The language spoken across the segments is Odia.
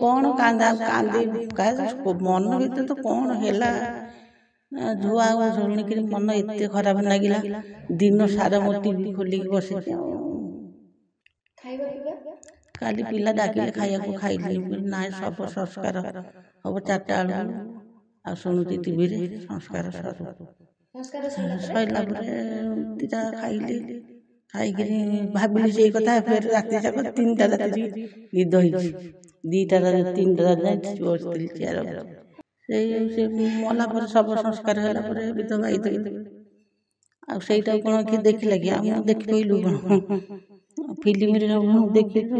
କ'ଣ କାନ୍ଦା କାନ୍ଦି ମନ ଭିତରେ ତ କ'ଣ ହେଲା ଝୁଆ ଆଉ ଶୁଣିକିରି ମନ ଏତେ ଖରାପ ଲାଗିଲା। ଦିନ ସାରା ମୋ ଟିଭି ଖୋଲିକି ବସିଛି। କାଲି ପିଲା ଡାକିଲେ ଖାଇବାକୁ ଖାଇଲିନି। ନାଇଁ ସବୁ ସଂସ୍କାର ହବ 4ଟା ବେଳକୁ। ଆଉ ଶୁଣୁଛି ଟିଭିରେ ସଂସ୍କାର ସରିଲା ପରେ ଦିଟା ଖାଇଲି। ଖାଇକିରି ଭାବିଲି ସେଇ କଥା। ଫେର ରାତି ଯାକ 3ଟା ରାତିରେ ନିଦ ହେଇଛି। 2ଟା 3ଟା ଯାଏ ବସିଥିଲି ଚେୟାର। ସେ ମଲା ପରେ ସବୁ ସଂସ୍କାର ହେଲା ପରେ ବିଧବା ହେଇଥିଲି। ଆଉ ସେଇଟାକୁ କ'ଣ କିଏ ଦେଖିଲା କି? ଆମେ ଦେଖିପାରିଲୁ କ'ଣ? ଫିଲ୍ମରେ ଦେଖିଥିଲୁ।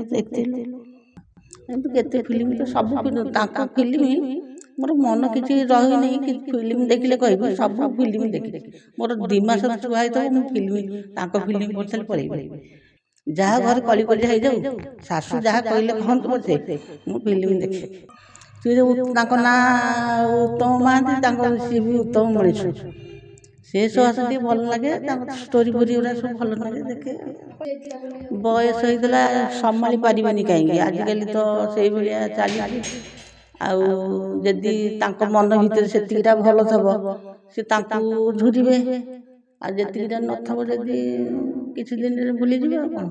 କିନ୍ତୁ କେତେ ଫିଲ୍ମ ତ ସବୁ ତାଙ୍କ ଫିଲ୍ମ ମୋର ମନ କିଛି ରହିନି। ଫିଲ୍ମ ଦେଖିଲେ କହିବି ସବୁ ଫିଲ୍ମ ଦେଖିଲି। ମୋର 2 ମାସ ଛୁଆ ହେଇଥିବ ମୁଁ ଫିଲ୍ମ ତାଙ୍କ ଫିଲ୍ମ ପଡ଼ିଥିଲେ ପଳେଇବି। ଯାହା ଘରେ କଳି କଳି ହେଇଯାଉ, ଶାଶୁ ଯାହା କହିଲେ କହନ୍ତୁ ପଛେ ମୁଁ ଫିଲ୍ମ ଦେଖେ। ତାଙ୍କ ନାଁ ଉତ୍ତମ ମହାନ୍ତି। ତାଙ୍କ ସିଏ ବି ଉତ୍ତମ ମଣିଷ। ସେ ସବୁ ଟିକେ ଭଲ ଲାଗେ। ତାଙ୍କ ଷ୍ଟୋରି ଫୋରି ଗୁଡ଼ା ସବୁ ଭଲ ଲାଗେ ଦେଖେ। ବୟସ ହେଇଥିଲା ସମ୍ଭାଳି ପାରିବେନି କାହିଁକି? ଆଜିକାଲି ତ ସେଇଭଳିଆ ଚାଲିଛି। ଆଉ ଯଦି ତାଙ୍କ ମନ ଭିତରେ ସେତିକିଟା ଭଲ ଥବ ସେ ତାଙ୍କୁ ଝୁରିବେ। ଆଉ ଯେତିକିଟା ନଥବ ଯଦି କିଛି ଦିନରେ ଭୁଲିଯିବେ। ଆଉ କ'ଣ?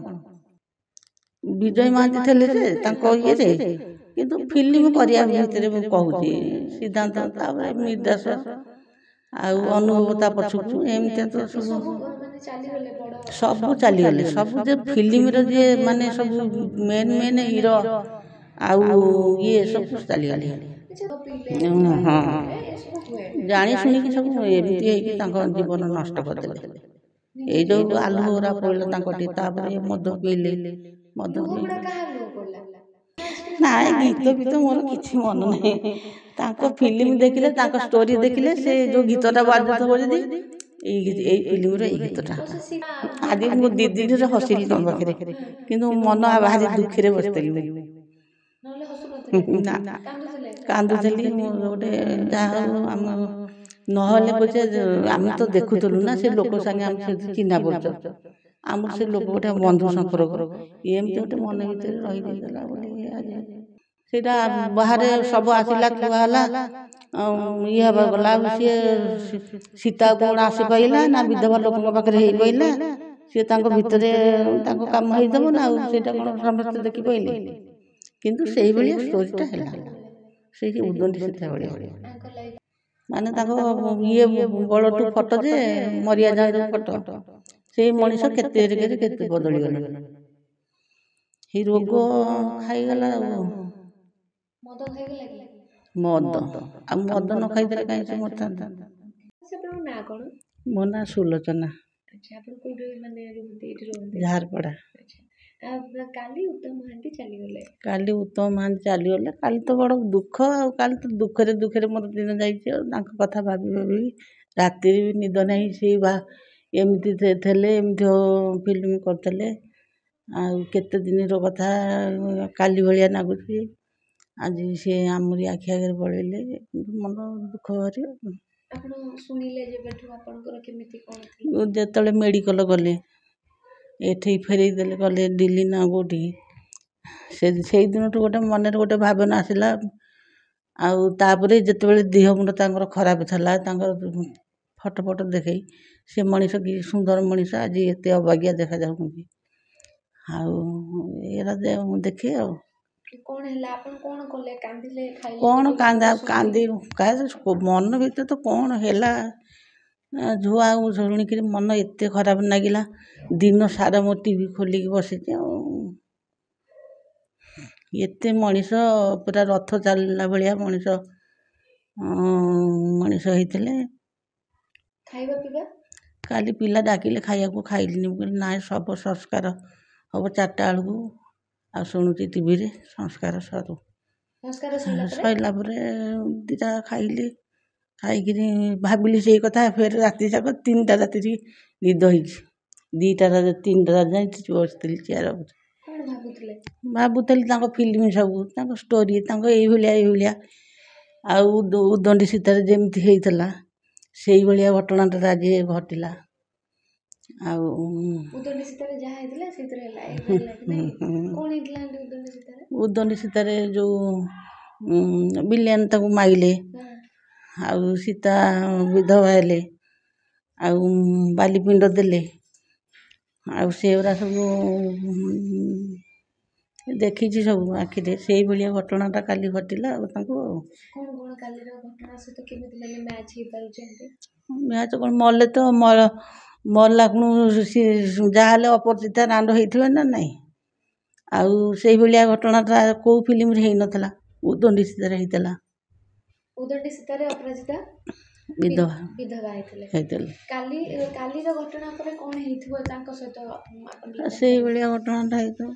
ବିଜୟ ମହାନ୍ତି ଥିଲେ ଯେ ତାଙ୍କ ଇଏରେ, କିନ୍ତୁ ଫିଲ୍ମ କରିବା ଭିତରେ ମୁଁ କହୁଛି ସିଦ୍ଧାନ୍ତ, ତାପରେ ମିର୍ଦାସ ଆଉ ଅନୁଭବ ତା ପଛକୁ ଏମିତି ତ ସବୁ ଚାଲିଗଲେ। ସବୁ ଯେ ଫିଲ୍ମର ଯିଏ ମାନେ ସବୁ ମେନ୍ ହିରୋ ଆଉ ଇଏ ସବୁ ଚାଲିଗଲେ। ହଁ, ଜାଣି ଶୁଣିକି ସବୁ ଏମିତି ହେଇକି ତାଙ୍କ ଜୀବନ ନଷ୍ଟ କରିଦେଲେ। ଏଇ ଯୋଉ ଆଲୁ ଗୁରା ପଡ଼ିଲା ତାଙ୍କଠି। ତାପରେ ମଦ ପିଇଲେ। ନାଇଁ ଗୀତ ଫୀତ ମୋର କିଛି ମନେ ନାହିଁ। ତାଙ୍କ ଫିଲ୍ମ ଦେଖିଲେ, ତାଙ୍କ ଷ୍ଟୋରି ଦେଖିଲେ, ସେ ଯୋଉ ଗୀତଟା ବାଜୁଥିବ ଯଦି ଏଇ ଫିଲ୍ମର ଏଇ ଗୀତଟା। ଆଜି ମୁଁ 2 ଦିନରେ ହସିଲି ତମ ପାଖରେ, କିନ୍ତୁ ମନ ଭାରି ଦୁଃଖରେ ବସିଥିଲି। ନା କାନ୍ଦୁଥିଲି। ମୁଁ ଗୋଟେ ଯାହା ହଉ ଆମ ନହେଲେ ପଛେ ଆମେ ତ ଦେଖୁଥିଲୁ ନା ସେ ଲୋକ ସାଙ୍ଗେ ଆମେ ସେ ଚିହ୍ନା ପରିଚୟ। ଆମର ସେ ଲୋକ ଗୋଟେ ବନ୍ଧୁ ସମ୍ପର୍କ ଏମିତି ଗୋଟେ ମନ ଭିତରେ ରହିଯାଇଥିଲା ବୋଲି ସେଇଟା ବାହାରେ ସବୁ ଆସିଲା କୁହା ହେଲା। ଇଏ ହେବା ଗଲା ଆଉ ସିଏ ସୀତା କ'ଣ ଆସିପାରିଲା ନା ବିଧବା ଲୋକଙ୍କ ପାଖରେ ହେଇପାରିଲା? ସିଏ ତାଙ୍କ ଭିତରେ ତାଙ୍କ କାମ ହେଇଥିବ ନା। ଆଉ ସେଇଟା କ'ଣ ସମସ୍ତେ ଦେଖିପାରିଲେ? କିନ୍ତୁ ସେଇଭଳିଆ ଷ୍ଟୋରିଟା ହେଲା। ସେଇ ଉଦଣ୍ଡି ସୀତା ଭଳିଆ ମାନେ ତାଙ୍କ ଇଏ ବଳଠୁ ଫଟୋ ଯେ ମରିଆ ଯାଏ ଯୋଉ ଫଟୋ, ସେଇ ମଣିଷ କେତେ କେତେ ବଦଳିଗଲା। ସେଇ ରୋଗ ଖାଇଗଲା। ମଦ ଆଉ ମଦ ନ ଖାଇଥିଲେ କାହିଁ ସେ ମରିଥାନ୍ତା? ମୋ ନାଁ ସୁଲୋଚନା, ଝାରପଡ଼ା। କାଲି ଉତ୍ତମ ମହାନ୍ତି ଚାଲିଗଲେ। କାଲି ତ ବଡ଼ ଦୁଃଖ। ଆଉ କାଲି ତ ଦୁଃଖରେ ମୋର ଦିନ ଯାଇଛି। ଆଉ ତାଙ୍କ କଥା ଭାବି ରାତିରେ ବି ନିଦ ନାହିଁ। ସେଇ ଏମିତି ଥିଲେ, ଏମିତି ଫିଲ୍ମ କରିଥିଲେ। ଆଉ କେତେ ଦିନର କଥା କାଲି ଭଳିଆ ଲାଗୁଛି। ଆଜି ସେ ଆମରି ଆଖି ଆଗରେ ପଳେଇଲେ। ମନ ଦୁଃଖ ଭାରି। ଯେତେବେଳେ ମେଡ଼ିକାଲ ଗଲେ, ଏଠି ଫେରେଇ ଦେଲେ, ଗଲେ ଦିଲ୍ଲୀ ନା କୋଉଠିକି, ସେଇ ଦିନଠୁ ଗୋଟେ ମନରେ ଗୋଟେ ଭାବନା ଆସିଲା। ଆଉ ତାପରେ ଯେତେବେଳେ ଦେହ ମୁଣ୍ଡ ତାଙ୍କର ଖରାପ ଥିଲା, ତାଙ୍କର ଫଟୋ ଦେଖେଇ ସେ ମଣିଷ କି ସୁନ୍ଦର ମଣିଷ ଆଜି ଏତେ ଅବାଗିଆ ଦେଖାଯାଉଛନ୍ତି। ଆଉ ଏରା ମୁଁ ଦେଖେ। ଆଉ କ'ଣ ହେଲା? ଆପଣ କ'ଣ କଲେ? କାନ୍ଦିଲେ? କ'ଣ କାନ୍ଦି ମନ ଭିତରେ ତ କ'ଣ ହେଲା ଝୁଆ ଆଉ ଶୁଣିକିରି ମନ ଏତେ ଖରାପ ଲାଗିଲା। ଦିନ ସାରା ମୋ ଟିଭି ଖୋଲିକି ବସିଛି। ଆଉ ଏତେ ମଣିଷ ପୁରା ରଥ ଚାଲିଲା ଭଳିଆ ମଣିଷ ହେଇଥିଲେ। କାଲି ପିଲା ଡାକିଲେ ଖାଇବାକୁ ଖାଇଲିନି। ମୁଁ କହିଲି ନାଇଁ ସବୁ ସଂସ୍କାର ହବ 4ଟା ବେଳକୁ। ଆଉ ଶୁଣୁଛି ଟିଭିରେ ସଂସ୍କାର ସରିଲା ପରେ ଦିଟା ଖାଇଲି। ଖାଇକିରି ଭାବିଲି ସେଇ କଥା। ଫେର ରାତି ଯାକ 3ଟା ରାତିରେ ନିଦ ହେଇଛି। 2ଟା 3ଟା ଯାଏ ବସିଥିଲି ଚେୟାର ଉପରେ। ଭାବୁଥିଲି ତାଙ୍କ ଫିଲ୍ମ ସବୁ, ତାଙ୍କ ଷ୍ଟୋରି, ତାଙ୍କ ଏଇଭଳିଆ ଆଉ ଉଦଣ୍ଡି ସୀତାରେ ଯେମିତି ହେଇଥିଲା ସେଇଭଳିଆ ଘଟଣାଟା ଆଜି ଘଟିଲା। ଆଉ ଉଦଣ୍ଡି ସୀତାରେ ଯାହା ହେଇଥିଲା ଉଦଣ୍ଡି ସୀତାରେ ଯେଉଁ ବିଲିଆନ ତାକୁ ମାଇଲେ, ଆଉ ସୀତା ବିଧବା ହେଲେ, ଆଉ ବାଲିପିଣ୍ଡ ଦେଲେ, ଆଉ ସେଗୁଡ଼ା ସବୁ ଦେଖିଛି ସବୁ ଆଖିରେ। ସେଇଭଳିଆ ଘଟଣାଟା କାଲି ଘଟିଲା ଆଉ ତାଙ୍କୁ। ମ୍ୟାଚ୍ କ'ଣ ମଲେ ତ ମଲା କ'ଣ ଯାହାହେଲେ ଅପରାଜିତା ରାଣ୍ଡ ହେଇଥିବେ ନା ନାହିଁ। ଆଉ ସେଇଭଳିଆ ଘଟଣାଟା କେଉଁ ଫିଲ୍ମରେ ହେଇନଥିଲା, ଉଦଣ୍ଡି ସୀତାରେ ହେଇଥିଲା। ବିଧବା ହେଇଥିଲେ। ସେଇଭଳିଆ ଘଟଣାଟା ହେଇଥିବ।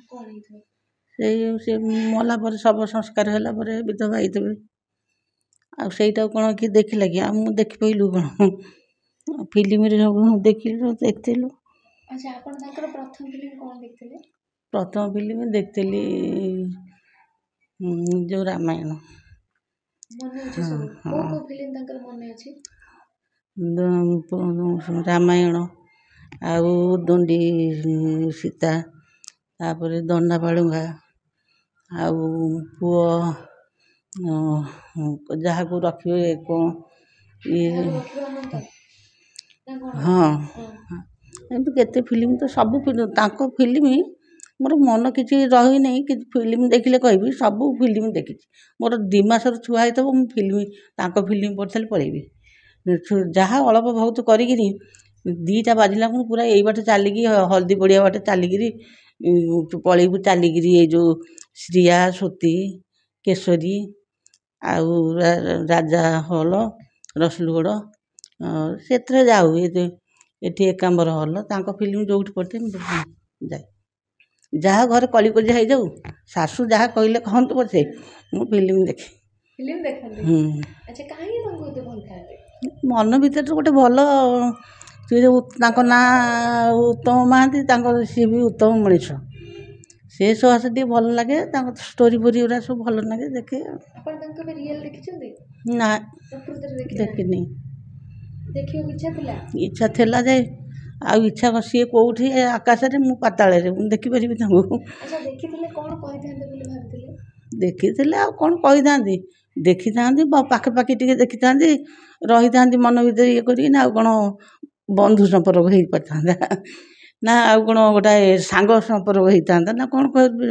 ସେ ମଲା ପରେ ଶବ ସଂସ୍କାର ହେଲା ପରେ ବିଧବା ହେଇଥିବେ। ଆଉ ସେଇଟାକୁ କ'ଣ କିଏ ଦେଖିଲା କି? ଆଉ ମୁଁ ଦେଖିପାରିଲୁ କ'ଣ? ଫିଲ୍ମରେ ସବୁ ଦେଖିଥିଲୁ। ପ୍ରଥମ ଫିଲ୍ମ ଦେଖିଥିଲି ଯେଉଁ ରାମାୟଣ। ରାମାୟଣ, ଆଉ ଉଦଣ୍ଡି ସୀତା, ତାପରେ ଦଣ୍ଡାବାଳୁଙ୍ଗା, ଆଉ ପୁଅ ଯାହାକୁ ରଖିବେ କ'ଣ ହଁ, ଏମିତି କେତେ ଫିଲ୍ମ ତ ସବୁ ତାଙ୍କ ଫିଲ୍ମ ମୋର ମନ କିଛି ରହିନାହିଁ। କିନ୍ତୁ ଫିଲ୍ମ ଦେଖିଲେ କହିବି ସବୁ ଫିଲ୍ମ ଦେଖିଛି। ମୋର 2 ମାସର ଛୁଆ ହେଇଥିବ ମୁଁ ତାଙ୍କ ଫିଲ୍ମ ପଡ଼ିଥିଲେ ପଳେଇବି। ଯାହା ଅଳପ ବହୁତ କରିକିରି 2ଟା ବାଜିଲା ମୁଁ ପୁରା ଏଇ ବାଟେ ଚାଲିକି ହଳଦୀ ପଡ଼ିଆ ବାଟେ ଚାଲିକିରି ପଳେଇବୁ ଚାଲିକିରି। ଏଇ ଯେଉଁ ଶ୍ରିୟା, ସତୀ, କେଶରୀ, ଆଉ ରାଜା ହଲ୍, ରସୁଲଗଡ଼, ସେଥିରେ ଯାଉ। ଏଠି ଏକାମ୍ବର ହଲ୍, ତାଙ୍କ ଫିଲ୍ମ ଯେଉଁଠି ପଡ଼ିଥାଏ ମୁଁ ଯାଏ। ଯାହା ଘରେ କଳିକଜିଆ ହେଇଯାଉ, ଶାଶୁ ଯାହା କହିଲେ କହନ୍ତୁ ପଛେ ମୁଁ ଫିଲ୍ମ ଦେଖେ। ମନ ଭିତରେ ତ ଗୋଟେ ଭଲ, ସେ ଯେଉଁ ତାଙ୍କ ନାଁ ଉତ୍ତମ ମହାନ୍ତି, ସିଏ ବି ଉତ୍ତମ ମଣିଷ। ସେ ସହଜ ଟିକେ ଭଲ ଲାଗେ, ତାଙ୍କ ଷ୍ଟୋରି ଫୋରି ଗୁଡ଼ା ସବୁ ଭଲ ଲାଗେ ଦେଖେ। ନା, ଦେଖିନି। ଇଚ୍ଛା ଥିଲା ଯେ ଆଉ ଇଚ୍ଛା ସିଏ କେଉଁଠି ଆକାଶରେ, ମୁଁ ପାତାଳରେ, ମୁଁ ଦେଖିପାରିବି ତାଙ୍କୁ। ଦେଖିଥିଲେ ଆଉ କ'ଣ କହିଥାନ୍ତି, ଦେଖିଥାନ୍ତି ପାଖାପାଖି ଟିକେ ଦେଖିଥାନ୍ତି, ରହିଥାନ୍ତି ମନ ଭିତରେ ଇଏ କରିକି ନା। ଆଉ କ'ଣ ବନ୍ଧୁ ସମ୍ପର୍କ ହେଇପାରିଥାନ୍ତା ନା, ଆଉ କ'ଣ ଗୋଟାଏ ସାଙ୍ଗ ସମ୍ପର୍କ ହେଇଥାନ୍ତା ନା, କ'ଣ କହିବି।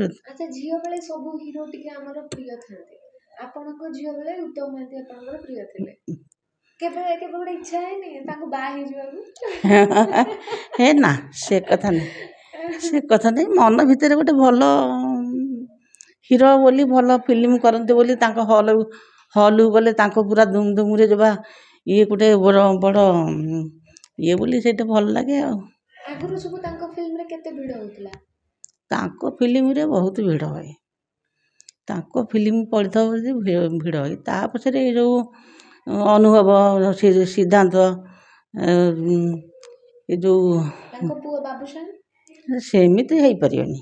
ହେ ନା, ସେ କଥା ନାହିଁ। ମନ ଭିତରେ ଗୋଟେ ଭଲ ହିରୋ ବୋଲି, ଭଲ ଫିଲ୍ମ କରନ୍ତି ବୋଲି ତାଙ୍କ ହଲ୍କୁ ଗଲେ ତାଙ୍କ ପୁରା ଧୁମଧୁମରେ ଯିବା ଇଏ ଗୋଟେ ବଡ଼ ଇଏ ବୋଲି ସେଇଟା ଭଲ ଲାଗେ। ଆଉ ତାଙ୍କ ଫିଲ୍ମରେ ବହୁତ ଭିଡ଼ ହୁଏ। ତାଙ୍କ ଫିଲ୍ମ ପଡ଼ିଥିବ ଯଦି ଭିଡ଼ ହୁଏ। ତା ପଛରେ ଏଇ ଯେଉଁ ଅନୁଭବ, ସିଦ୍ଧାନ୍ତ, ଏ ଯେଉଁ ସେମିତି ହେଇପାରିବନି।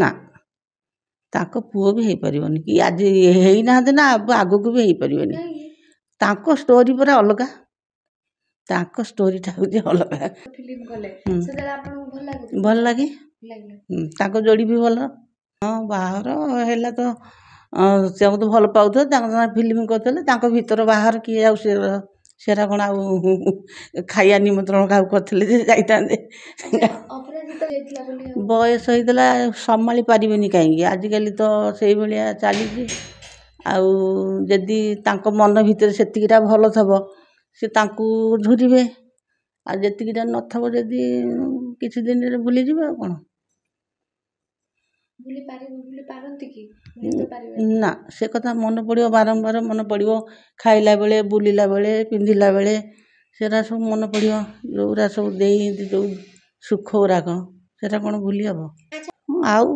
ନା, ତାଙ୍କ ପୁଅ ବି ହେଇପାରିବନି, କି ଆଜି ହେଇନାହାନ୍ତି ନା ଆଗକୁ ବି ହେଇପାରିବନି। ତାଙ୍କ ଷ୍ଟୋରି ପୁରା ଅଲଗା, ତାଙ୍କ ଷ୍ଟୋରିଟା ହେଉଛି ଅଲଗା। ଭଲ ଲାଗେ, ତାଙ୍କ ଯୋଡ଼ି ବି ଭଲ। ହଁ, ବାହାଘର ହେଲା ତ ତାଙ୍କୁ ତ ଭଲ ପାଉଥିଲେ, ତାଙ୍କ ଫିଲ୍ମ କରୁଥିଲେ। ତାଙ୍କ ଭିତର ବାହାଘର କିଏ ଆଉ ସେରା କ'ଣ ଆଉ ଖାଇବା ନିମନ୍ତ୍ରଣ କାହାକୁ କରିଥିଲେ ଯେ ଯାଇଥାନ୍ତେ। ବୟସ ହେଇଥିଲା, ସମ୍ଭାଳି ପାରିବେନି କାହିଁକି? ଆଜିକାଲି ତ ସେଇଭଳିଆ ଚାଲିଛି। ଆଉ ଯଦି ତାଙ୍କ ମନ ଭିତରେ ସେତିକିଟା ଭଲ ଥିବ, ସେ ତାଙ୍କୁ ଝୁରିବେ। ଆଉ ଯେତିକିଟା ନଥିବ, ଯଦି କିଛି ଦିନରେ ଭୁଲିଯିବେ ଆଉ କ'ଣ। ନା, ସେ କଥା ମନେ ପଡ଼ିବ, ବାରମ୍ବାର ମନେ ପଡ଼ିବ। ଖାଇଲା ବେଳେ, ବୁଲିଲା ବେଳେ, ପିନ୍ଧିଲା ବେଳେ, ସେରା ସବୁ ମନେ ପଡ଼ିବ। ଯେଉଁଗୁଡ଼ା ସବୁ ଦେଇଛନ୍ତି, ଯେଉଁ ସୁଖ ଗୁଡ଼ାକ, ସେଟା କ'ଣ ଭୁଲି ହେବ? ଆଉ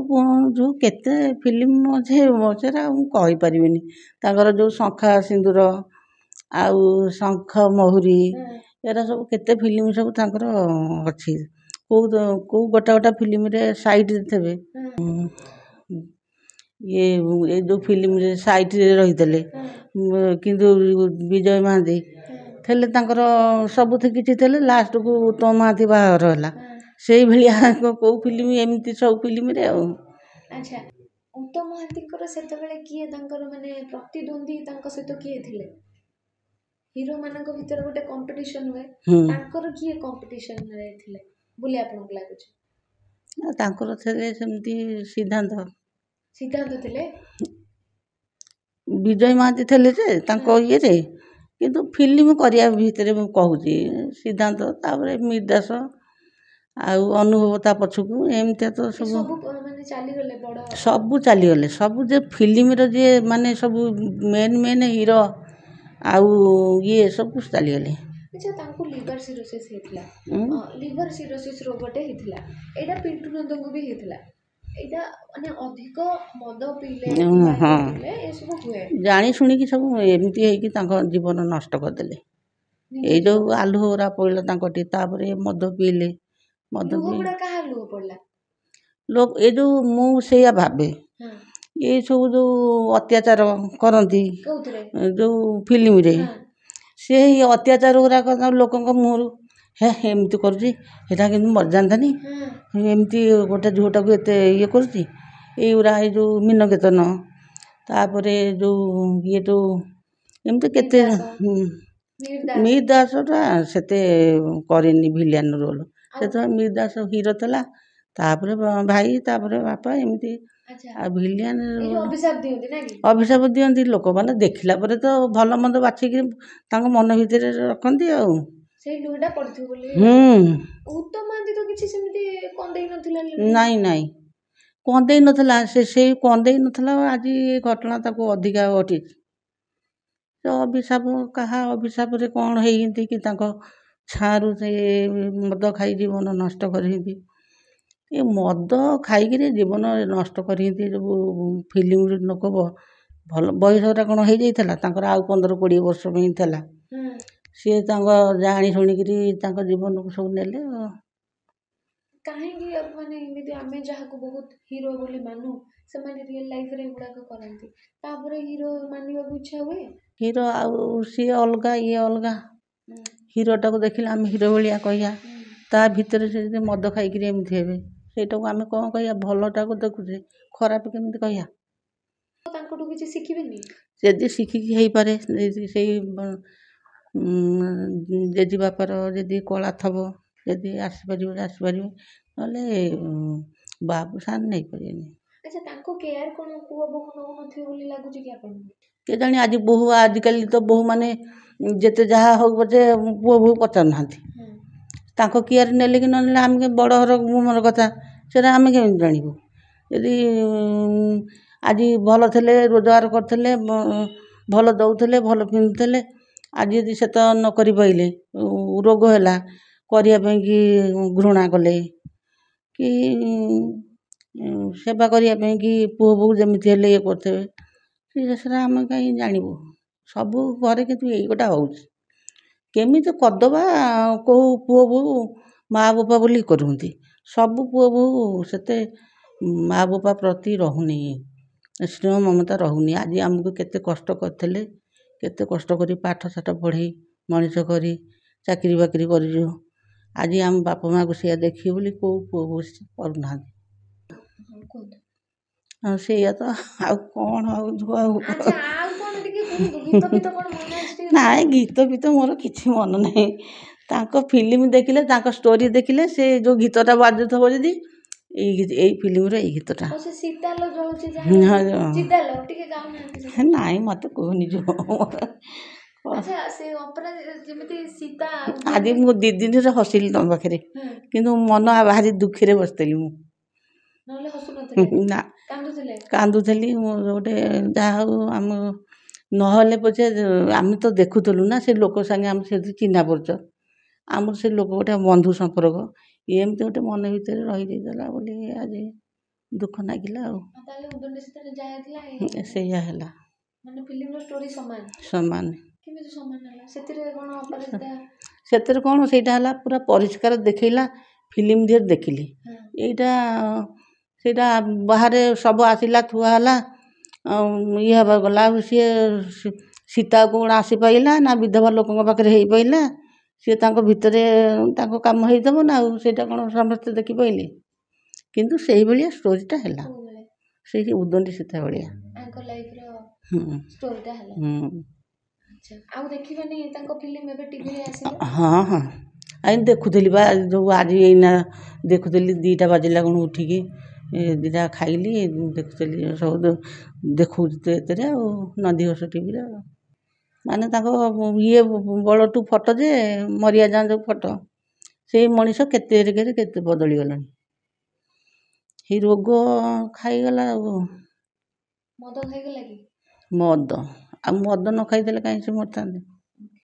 ଯେଉଁ କେତେ ଫିଲ୍ମ ଅଛି, ସେଟା ମୁଁ କହିପାରିବିନି। ତାଙ୍କର ଯେଉଁ ଶଙ୍ଖା ସିନ୍ଦୁର, ଆଉ ଶଙ୍ଖ ମହୁରୀ, ଏରା ସବୁ କେତେ ଫିଲ୍ମ ସବୁ ତାଙ୍କର ଅଛି। କେଉଁ ଗୋଟା ଫିଲ୍ମରେ ସାଇଡ଼ରେ ଥିବେ। ଏ ଯେଉଁ ଫିଲ୍ମରେ ସାଇଡ଼ରେ ରହିଥିଲେ, କିନ୍ତୁ ବିଜୟ ମହାନ୍ତି ଥିଲେ, ତାଙ୍କର ସବୁଥିରେ କିଛି ଥିଲେ। ଲାଷ୍ଟକୁ ଉତ୍ତମ ମହାନ୍ତି ବାହାଘର ହେଲା, ସେଇଭଳିଆ କେଉଁ ଫିଲ୍ମ ଏମିତି ସବୁ ଫିଲ୍ମରେ ଆଉ। ଆଚ୍ଛା, ଉତ୍ତମ ମହାନ୍ତିଙ୍କର ସେତେବେଳେ କିଏ ତାଙ୍କର ମାନେ ପ୍ରତିଦ୍ୱନ୍ଦ୍ୱୀ ତାଙ୍କ ସହିତ କିଏ ଥିଲେ? ହିରୋ ମାନଙ୍କ ଭିତରେ ଗୋଟେ କମ୍ପିଟିସନ ହୁଏ, ତାଙ୍କର କିଏ କମ୍ପିଟିସନରେ ଥିଲେ ବୋଲି ଆପଣଙ୍କୁ ଲାଗୁଛି? ତାଙ୍କର ଥିଲେ ସେମିତି ସିଦ୍ଧାନ୍ତ ଥିଲେ। ବିଜୟ ମହାନ୍ତି ଥିଲେ ଯେ ତାଙ୍କ ଇଏରେ, କିନ୍ତୁ ଫିଲ୍ମ କରିବା ଭିତରେ ମୁଁ କହୁଛି ସିଦ୍ଧାନ୍ତ, ତାପରେ ମିହିର ଦାସ ଆଉ ଅନୁଭବ ତା ପଛକୁ, ଏମିତିଆ ତ ସବୁ ମାନେ ଚାଲିଗଲେ, ସବୁ ଚାଲିଗଲେ। ସବୁ ଯେ ଫିଲ୍ମର ଯିଏ ମାନେ ସବୁ ମେନ୍ ହିରୋ ଆଉ ଇଏ ସବୁ ଚାଲିଗଲେ। ଆଚ୍ଛା, ତାଙ୍କୁ ଲିଭର ସିରୋସିସ୍ ହେଇଥିଲା, ଲିଭର ସିରୋସିସ୍ ରୋଗଟେ ହେଇଥିଲା। ଏଇଟା ପିଣ୍ଟୁ ନନ୍ଦଙ୍କୁ ବି ହେଇଥିଲା। ଏଇଟା ମାନେ ଅଧିକ ମଦ ପିଇଲେ ଏସବୁ ହୁଏ, ଜାଣି ଶୁଣିକି ସବୁ ଏମିତି ହେଇକି ତାଙ୍କ ଜୀବନ ନଷ୍ଟ କରିଦେଲେ। ଏଇ ଯେଉଁ ଆଲୁ ଗୁରା ପଡ଼ିଲା ତାଙ୍କଠି, ତାପରେ ମଦ ପିଇଲେ। ମଦ କାହାର ଲୁହ ପଡ଼ିଲା? ଏ ଯେଉଁ ମୁଁ ସେଇଆ ଭାବେ, ଏସବୁ ଯେଉଁ ଅତ୍ୟାଚାର କରନ୍ତି ଯେଉଁ ଫିଲ୍ମରେ, ସେଇ ଅତ୍ୟାଚାର ଗୁଡ଼ାକ ଲୋକଙ୍କ ମୁହଁରୁ ଏମିତି କରୁଛି, ସେଇଟା କିନ୍ତୁ ମରିଯାଆନ୍ତାନି, ଏମିତି ଗୋଟେ ଝିଅଟାକୁ ଏତେ ଇଏ କରୁଛି। ଏଇଗୁଡ଼ା ଏଇ ଯେଉଁ ମୀନକେତନ, ତାପରେ ଯେଉଁ ଇଏ ଯେଉଁ ଏମିତି କେତେ, ମିହିର ଦାସଟା ସେତେ କରେନି ଭିଲିଆନ ରୋଲ୍। ସେତେବେଳେ ମିହିର ଦାସ ହିରୋ ଥିଲା, ତାପରେ ଭାଇ, ତାପରେ ବାପା, ଏମିତି। ଆଉ ଭିଲିଆନ ଅଭିଶାପ ଦିଅନ୍ତି ଲୋକମାନେ, ଦେଖିଲା ପରେ ତ ଭଲ ମନ୍ଦ ବାଛିକି ତାଙ୍କ ମନ ଭିତରେ ରଖନ୍ତି ଆଉ। ସେଇ ଲୁହଟା ପଡ଼ିଥିବ ବୋଲି। ଉତ୍ତମ ମହାନ୍ତି ତ କିଛି ସେମିତି କନ୍ଦେଇ ନଥିଲା। ନାଇଁ କନ୍ଦେଇ ନଥିଲା, ସେଇ କନ୍ଦେଇ ନଥିଲା, ଆଜି ଘଟଣା ତାକୁ ଅଧିକା ଘଟିଛି। ସେ ଅଭିଶାପ, କାହା ଅଭିଶାପରେ କ'ଣ ହେଇନ୍ତି କି ତାଙ୍କ ଛାଁରୁ ସେ ମଦ ଖାଇ ଜୀବନ ନଷ୍ଟ କରିଛନ୍ତି। ଏ ମଦ ଖାଇକିରି ଜୀବନ ନଷ୍ଟ କରିଛନ୍ତି। ଯେଉଁ ଫିଲ୍ମରେ ଲୋକ ଭଲ ବୟସଟା କ'ଣ ହେଇଯାଇଥିଲା ତାଙ୍କର, ଆଉ 15-20 ବର୍ଷ ପାଇଁ ଥିଲା। ସିଏ ତାଙ୍କ ଜାଣି ଶୁଣିକିରି ତାଙ୍କ ଜୀବନକୁ ସବୁ ନେଲେ। କାହିଁକି ମାନେ ଏମିତି ଆମେ ଯାହାକୁ ବହୁତ ହିରୋ ବୋଲି ମାନୁ, ସେମାନେ ରିଅଲ ଲାଇଫରେ ଏଗୁଡ଼ାକ କରନ୍ତି, ତାପରେ ହିରୋ ମାନିବାକୁ ଇଚ୍ଛା ହୁଏ। ହିରୋ ଆଉ ସିଏ ଅଲଗା, ଇଏ ଅଲଗା। ହିରୋଟାକୁ ଦେଖିଲେ ଆମେ ହିରୋ ଭଳିଆ କହିବା, ତା ଭିତରେ ସେ ଯଦି ମଦ ଖାଇକିରି ଏମିତି ହେବେ, ସେଇଟାକୁ ଆମେ କ'ଣ କହିବା? ଭଲଟାକୁ ଦେଖୁଛେ, ଖରାପ କେମିତି କହିବା? ତାଙ୍କଠୁ କିଛି ଶିଖିବେନି? ଯଦି ଶିଖିକି ହେଇପାରେ, ସେଇ ଜେଜେବାପାର ଯଦି କଳା ଥବ, ଯଦି ଆସିପାରିବ ଆସିପାରିବେ, ନହେଲେ ବାବୁସାନ ନେଇପାରିବେନି। ଆଚ୍ଛା, ତାଙ୍କ କେୟାର କ'ଣ ପୁଅ ବୋହୂ ନେଉନଥିବେ ବୋଲି ଲାଗୁଛି କି ଆପଣଙ୍କୁ? କେଜାଣି, ଆଜିକାଲି ତ ବୋହୂମାନେ ଯେତେ ଯାହା ହଉ ପଛେ ପୁଅ ବୋହୂ ପଚାରୁନାହାନ୍ତି। ତାଙ୍କ କେୟାର ନେଲେ କି ନ ନେଲେ, ଆମେ ବଡ଼ ଘର ଗୁମର କଥା, ସେଟା ଆମେ କେମିତି ଜାଣିବୁ? ଯଦି ଆଜି ଭଲ ଥିଲେ, ରୋଜଗାର କରୁଥିଲେ, ଭଲ ଦେଉଥିଲେ, ଭଲ ପିନ୍ଧୁଥିଲେ, ଆଜି ଯଦି ସେ ତ ନ କରିପାରିଲେ, ରୋଗ ହେଲା, କରିବା ପାଇଁକି ଘୃଣା କଲେ, କି ସେବା କରିବା ପାଇଁକି ପୁଅ ବୋହୂ ଯେମିତି ହେଲେ ଇଏ କରୁଥିବେ, ସେଟା ଆମେ କାହିଁ ଜାଣିବୁ? ସବୁ ଘରେ କିନ୍ତୁ ଏଇଗୋଟା ହେଉଛି। କେମିତି କରିଦେବା, କେଉଁ ପୁଅ ବୋହୂ ମା' ବାପା ବୋଲି କରୁଛନ୍ତି, ସବୁ ପୁଅ ବୋହୂ ସେତେ ମା' ବାପା ପ୍ରତି ରହୁନି, ସ୍ନେହ ମମତା ରହୁନି। ଆଜି ଆମକୁ କେତେ କଷ୍ଟ କରିଥିଲେ, କେତେ କଷ୍ଟ କରି ପାଠ ସାଠ ପଢ଼େଇ ମଣିଷ କରି ଚାକିରି ବାକିରି କରିଛୁ, ଆଜି ଆମ ବାପା ମାଆକୁ ସେଇଆ ଦେଖିବେ ବୋଲି କେଉଁ ପୁଅ ବୋହୂ କରୁନାହାନ୍ତି। ଆଉ ସେଇଆ ତ, ଆଉ କ'ଣ ଆଉ ନାଇଁ, ଗୀତ ଫୀତ ମୋର କିଛି ମନେ ନାହିଁ। ତାଙ୍କ ଫିଲ୍ମ ଦେଖିଲେ, ତାଙ୍କ ଷ୍ଟୋରି ଦେଖିଲେ, ସେ ଯେଉଁ ଗୀତଟା ବାଜୁଥିବ, ଯଦି ଏଇ ଫିଲ୍ମର ଏଇ ଗୀତଟା, ନାଇଁ ମୋତେ କୁହନି ଯେଉଁ ଆଜି ମୁଁ 2 ଦିନରେ ହସିଲି ତମ ପାଖରେ, କିନ୍ତୁ ମନ ଭାରି ଦୁଃଖରେ ବସିଥିଲି ମୁଁ। ନା, କାନ୍ଦୁଥିଲି। ଗୋଟେ ଯାହା ହଉ, ଆମ ନହେଲେ ପଛେ ଆମେ ତ ଦେଖୁଥିଲୁ ନା, ସେ ଲୋକ ସାଙ୍ଗେ ଆମେ ସେଠି ଚିହ୍ନା ପରିଚୟ, ଆମର ସେ ଲୋକ ଗୋଟେ ବନ୍ଧୁ ସମ୍ପର୍କ, ଏମିତି ଗୋଟେ ମନ ଭିତରେ ରହିଯାଇଥିଲା ବୋଲି ଆଜି ଦୁଃଖ ଲାଗିଲା ଆଉ। ସେଇଆ ହେଲା, ସମାନ। ସେଥିରେ କ'ଣ, ସେଇଟା ହେଲା ପୁରା ପରିଷ୍କାର ଦେଖେଇଲା, ଫିଲ୍ମ ଦିହରେ ଦେଖିଲି। ଏଇଟା ସେଇଟା ବାହାରେ ସବୁ ଆସିଲା, ଥୁଆ ହେଲା, ଇଏ ହେବା ଗଲା, ଆଉ ସିଏ ସୀତା କ'ଣ ଆସିପାରିଲା ନା ବିଧବା ଲୋକଙ୍କ ପାଖରେ ହେଇପାରିଲା? ସିଏ ତାଙ୍କ ଭିତରେ ତାଙ୍କ କାମ ହେଇଥିବ ନା, ଆଉ ସେଇଟା କ'ଣ ସମସ୍ତେ ଦେଖି ପାଇଲେ? କିନ୍ତୁ ସେଇଭଳିଆ ଷ୍ଟୋରିଟା ହେଲା, କୋଉଭଳିଆ ସେଇ ଉଦଣ୍ଡି ସୀତା ଭଳିଆ। ଆଙ୍କ ଲାଇଫର ହୁଁ ଷ୍ଟୋରିଟା ହେଲା। ହୁଁ ଆଚ୍ଛା, ଆଉ ଦେଖିବାନି ତାଙ୍କ ଫିଲ୍ମ ଏବେ ଟିଭିରେ ଆସିବ? ହଁ ହଁ, ଆଜି ଦେଖୁଥିଲି ବା, ଯେଉଁ ଆଜି ଏଇନା ଦେଖୁଥିଲି 2ଟା ବାଜିଲା କ'ଣ ଉଠିକି ଦୁଇଟା ଖାଇଲି, ଦେଖୁଥିଲି ସବୁ ଦେଖଉଛି ତ ଏଥିରେ ଆଉ ନନ୍ଦିଘୋଷ ଟିଭିରେ। ମାନେ ତାଙ୍କ ଇଏ ବଳଠୁ ଫଟୋ ଯେ ମରିଆ ଯାଁ ଯେଉଁ ଫଟୋ, ସେଇ ମଣିଷ କେତେ ଏରିକେରେ କେତେ ବଦଳିଗଲାଣି। ସେଇ ରୋଗ ଖାଇଗଲା ଆଉ। ମଦ ଖାଇଗଲା କି? ମଦ, ଆଉ ମଦ ନ ଖାଇଥିଲେ କାହିଁ ସେ ମରିଥାନ୍ତେ?